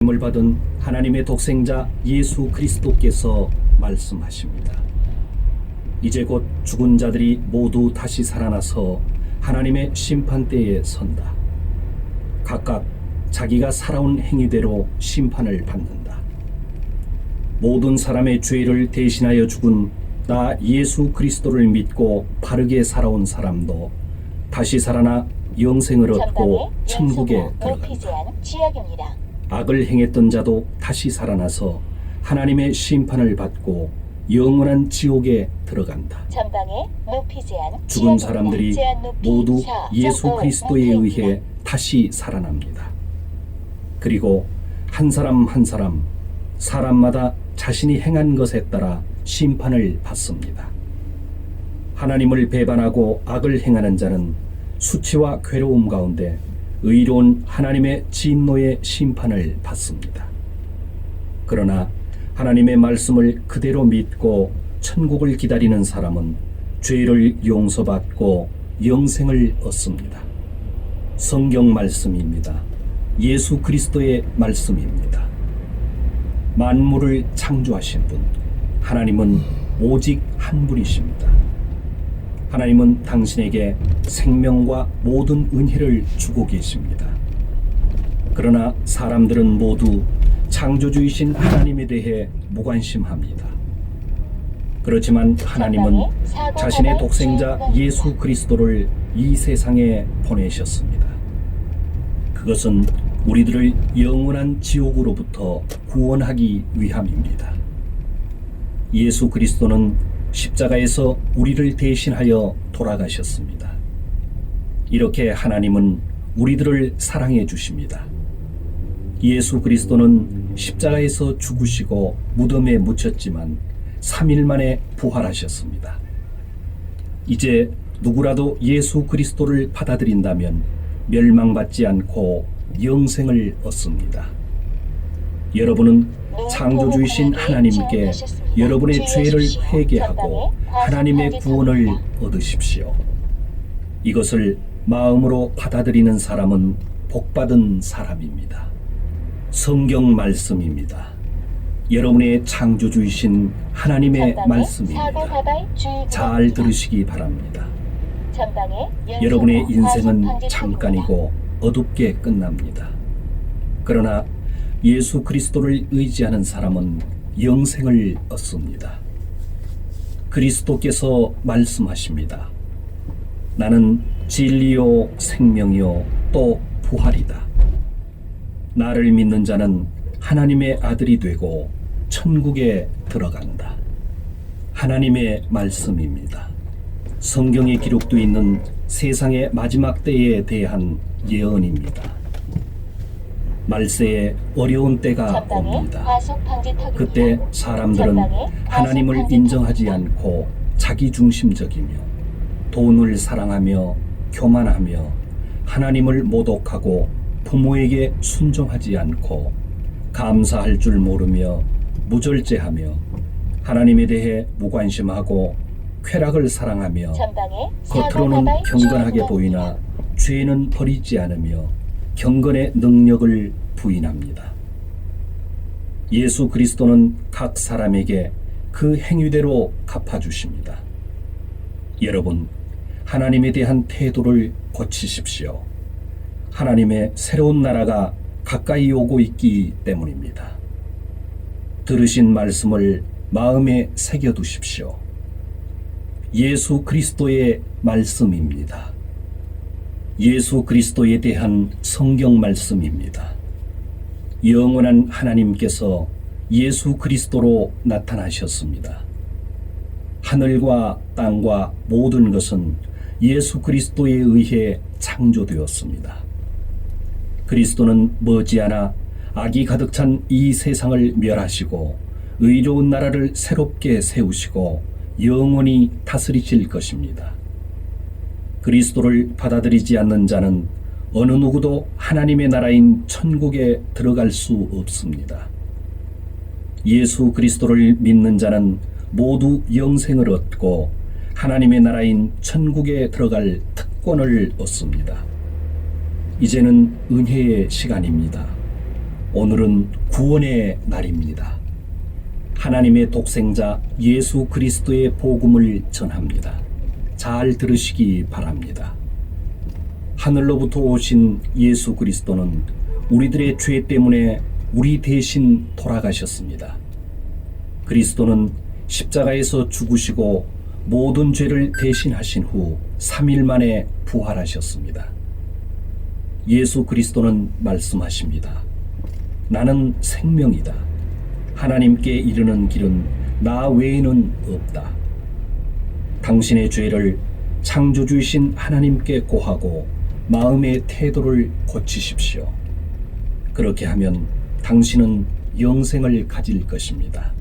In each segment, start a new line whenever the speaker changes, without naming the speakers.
을 받은 하나님의 독생자 예수 그리스도께서 말씀하십니다. 이제 곧 죽은 자들이 모두 다시 살아나서 하나님의 심판대에 선다. 각각 자기가 살아온 행위대로 심판을 받는다. 모든 사람의 죄를 대신하여 죽은 나 예수 그리스도를 믿고 바르게 살아온 사람도 다시 살아나 영생을 얻고 천국에 들어간다. 악을 행했던 자도 다시 살아나서 하나님의 심판을 받고 영원한 지옥에 들어간다. 죽은 사람들이 모두 예수 그리스도에 의해 다시 살아납니다. 그리고 한 사람 한 사람, 사람마다 자신이 행한 것에 따라 심판을 받습니다. 하나님을 배반하고 악을 행하는 자는 수치와 괴로움 가운데 의로운 하나님의 진노의 심판을 받습니다. 그러나 하나님의 말씀을 그대로 믿고 천국을 기다리는 사람은 죄를 용서받고 영생을 얻습니다. 성경 말씀입니다. 예수 그리스도의 말씀입니다. 만물을 창조하신 분, 하나님은 오직 한 분이십니다. 하나님은 당신에게 생명과 모든 은혜를 주고 계십니다. 그러나 사람들은 모두 창조주이신 하나님에 대해 무관심합니다. 그렇지만 하나님은 자신의 독생자 예수 그리스도를 이 세상에 보내셨습니다. 그것은 우리들을 영원한 지옥으로부터 구원하기 위함입니다. 예수 그리스도는 십자가에서 우리를 대신하여 돌아가셨습니다. 이렇게 하나님은 우리들을 사랑해 주십니다. 예수 그리스도는 십자가에서 죽으시고 무덤에 묻혔지만 3일 만에 부활하셨습니다. 이제 누구라도 예수 그리스도를 받아들인다면 멸망받지 않고 영생을 얻습니다. 여러분은 창조주이신 하나님께 여러분의 죄를 회개하고 하나님의 구원을 얻으십시오. 이것을 마음으로 받아들이는 사람은 복받은 사람입니다. 성경 말씀입니다. 여러분의 창조주이신 하나님의 말씀입니다. 잘 들으시기 바랍니다. 여러분의 인생은 잠깐이고 어둡게 끝납니다. 그러나 예수 그리스도를 의지하는 사람은 영생을 얻습니다. 그리스도께서 말씀하십니다. 나는 진리요 생명이요 또 부활이다. 나를 믿는 자는 하나님의 아들이 되고 천국에 들어간다. 하나님의 말씀입니다. 성경에 기록되어 있는 세상의 마지막 때에 대한 예언입니다. 말세에 어려운 때가 옵니다. 그때 사람들은 하나님을 인정하지 않고 자기중심적이며 돈을 사랑하며 교만하며 하나님을 모독하고 부모에게 순종하지 않고 감사할 줄 모르며 무절제하며 하나님에 대해 무관심하고 쾌락을 사랑하며 겉으로는 경건하게 보이나 죄는 버리지 않으며 경건의 능력을 부인합니다. 예수 그리스도는 각 사람에게 그 행위대로 갚아주십니다. 여러분, 하나님에 대한 태도를 고치십시오. 하나님의 새로운 나라가 가까이 오고 있기 때문입니다. 들으신 말씀을 마음에 새겨두십시오. 예수 그리스도의 말씀입니다. 예수 그리스도에 대한 성경 말씀입니다. 영원한 하나님께서 예수 그리스도로 나타나셨습니다. 하늘과 땅과 모든 것은 예수 그리스도에 의해 창조되었습니다. 그리스도는 머지않아 악이 가득 찬 이 세상을 멸하시고 의로운 나라를 새롭게 세우시고 영원히 다스리실 것입니다. 그리스도를 받아들이지 않는 자는 어느 누구도 하나님의 나라인 천국에 들어갈 수 없습니다. 예수 그리스도를 믿는 자는 모두 영생을 얻고 하나님의 나라인 천국에 들어갈 특권을 얻습니다. 이제는 은혜의 시간입니다. 오늘은 구원의 날입니다. 하나님의 독생자 예수 그리스도의 복음을 전합니다. 잘 들으시기 바랍니다. 하늘로부터 오신 예수 그리스도는 우리들의 죄 때문에 우리 대신 돌아가셨습니다. 그리스도는 십자가에서 죽으시고 모든 죄를 대신하신 후 3일 만에 부활하셨습니다. 예수 그리스도는 말씀하십니다. 나는 생명이다. 하나님께 이르는 길은 나 외에는 없다. 당신의 죄를 창조주이신 하나님께 고하고 마음의 태도를 고치십시오. 그렇게 하면 당신은 영생을 가질 것입니다.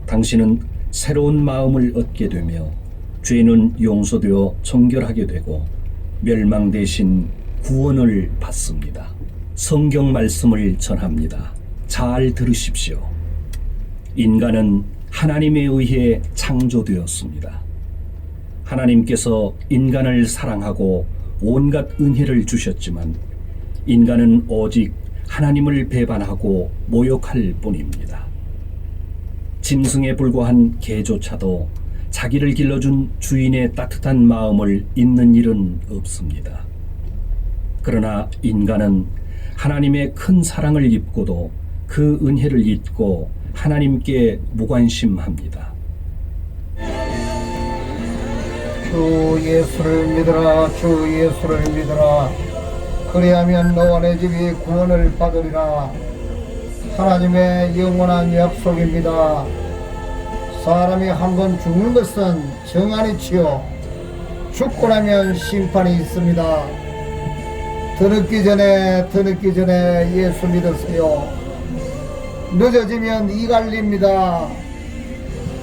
당신은 새로운 마음을 얻게 되며 죄는 용서되어 정결하게 되고 멸망 대신 구원을 받습니다. 성경 말씀을 전합니다. 잘 들으십시오. 인간은 하나님에 의해 창조되었습니다. 하나님께서 인간을 사랑하고 온갖 은혜를 주셨지만 인간은 오직 하나님을 배반하고 모욕할 뿐입니다. 짐승에 불과한 개조차도 자기를 길러준 주인의 따뜻한 마음을 잊는 일은 없습니다. 그러나 인간은 하나님의 큰 사랑을 입고도 그 은혜를 잊고 하나님께 무관심합니다.
주 예수를 믿으라. 주 예수를 믿으라. 그리하면 너와 내 집이 구원을 받으리라. 하나님의 영원한 약속입니다. 사람이 한번 죽는 것은 정한이치요 죽고 나면 심판이 있습니다. 드늦기 전에 예수 믿으세요. 늦어지면 이 갈립니다.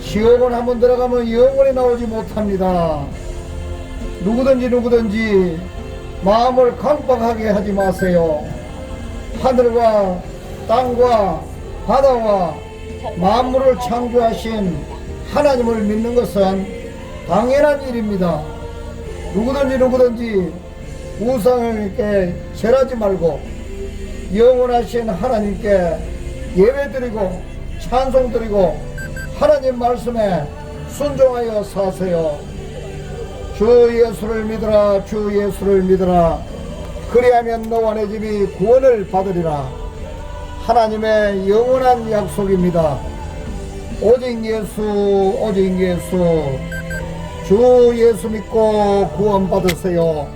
지옥은 한번 들어가면 영원히 나오지 못합니다. 누구든지 마음을 강박하게 하지 마세요. 하늘과 땅과 바다와 만물을 창조하신 하나님을 믿는 것은 당연한 일입니다. 누구든지 우상에게 절하지 말고 영원하신 하나님께 예배드리고 찬송드리고 하나님 말씀에 순종하여 사세요. 주 예수를 믿으라. 주 예수를 믿으라. 그리하면 너와 내 집이 구원을 받으리라. 하나님의 영원한 약속입니다. 오직 예수, 오직 예수. 주 예수 믿고 구원 받으세요.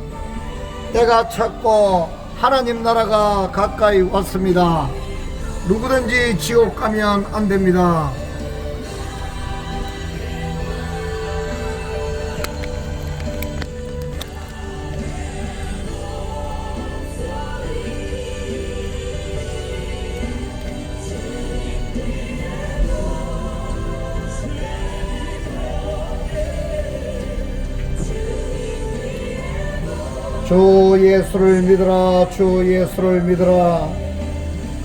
때가 찼고 하나님 나라가 가까이 왔습니다. 누구든지 지옥 가면 안 됩니다. 주 예수를 믿으라. 주 예수를 믿으라.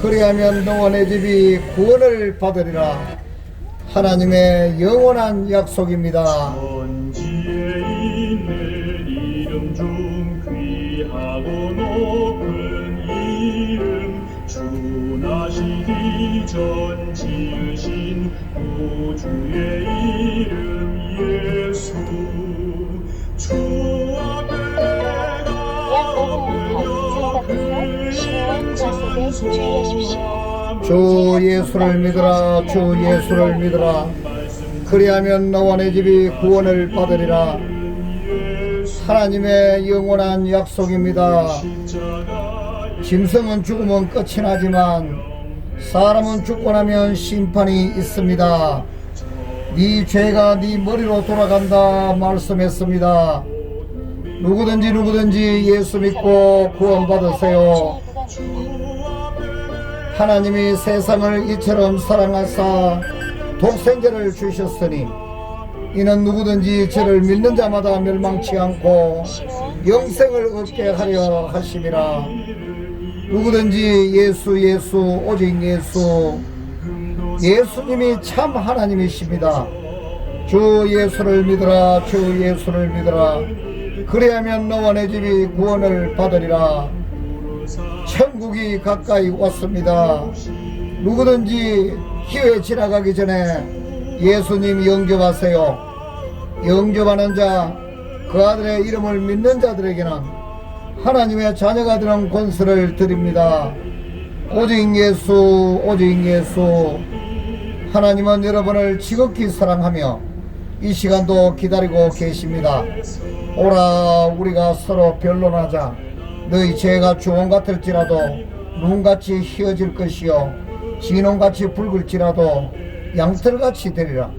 그리하면 너와 내 집이 구원을 받으리라. 하나님의 영원한 약속입니다.
천지에 있는 이름 중 귀하고 높은 이름 주 나시기 전 지으신 구주의 이름 예수 주 앞에
주 예수를 믿으라. 주 예수를 믿으라. 그리하면 너와 내 집이 구원을 받으리라. 하나님의 영원한 약속입니다. 짐승은 죽으면 끝이 나지만 사람은 죽고 나면 심판이 있습니다. 네 죄가 네 머리로 돌아간다 말씀했습니다. 누구든지 예수 믿고 구원 받으세요. 하나님이 세상을 이처럼 사랑하사 독생자를 주셨으니 이는 누구든지 저를 믿는 자마다 멸망치 않고 영생을 얻게 하려 하심이라. 누구든지 예수 오직 예수. 예수님이 참 하나님이십니다. 주 예수를 믿으라. 주 예수를 믿으라. 그리하면 너와 내 집이 구원을 받으리라. 천국이 가까이 왔습니다. 누구든지 기회 지나가기 전에 예수님 영접하세요. 영접하는 자, 그 아들의 이름을 믿는 자들에게는 하나님의 자녀가 되는 권세를 드립니다. 오직 예수, 오직 예수. 하나님은 여러분을 지극히 사랑하며 이 시간도 기다리고 계십니다. 오라, 우리가 서로 변론하자. 너희 죄가 주홍 같을지라도 눈같이 희어질 것이요 진홍같이 붉을지라도 양털같이 되리라.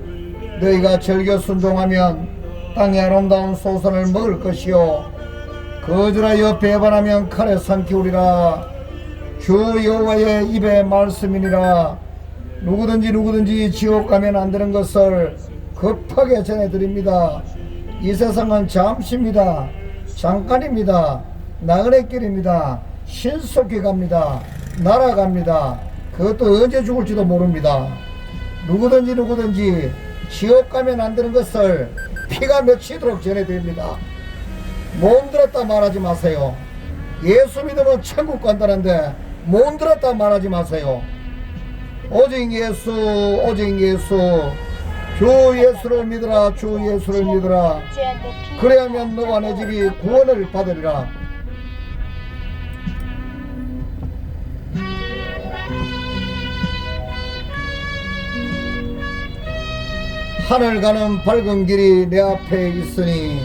너희가 절겨 순종하면 땅의 아름다운 소선을 먹을 것이요 거절하여 배반하면 칼에 삼키우리라. 주 여호와의 입의 말씀이니라. 누구든지 지옥 가면 안 되는 것을 급하게 전해드립니다. 이 세상은 잠시입니다. 잠깐입니다. 나그네 길입니다. 신속히 갑니다. 날아갑니다. 그것도 언제 죽을지도 모릅니다. 누구든지 지옥 가면 안 되는 것을 피가 맺히도록 전해드립니다. 못 들었다 말하지 마세요. 예수 믿으면 천국 간다는데 못 들었다 말하지 마세요. 오직 예수, 오직 예수. 주 예수를 믿으라, 주 예수를 믿으라. 그래야면 너와 내 집이 구원을 받으리라. 하늘 가는 밝은 길이 내 앞에 있으니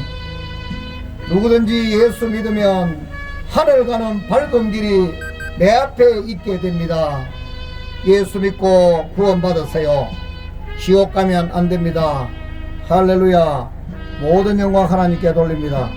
누구든지 예수 믿으면 하늘 가는 밝은 길이 내 앞에 있게 됩니다. 예수 믿고 구원 받으세요. 지옥 가면 안 됩니다. 할렐루야. 모든 영광 하나님께 돌립니다.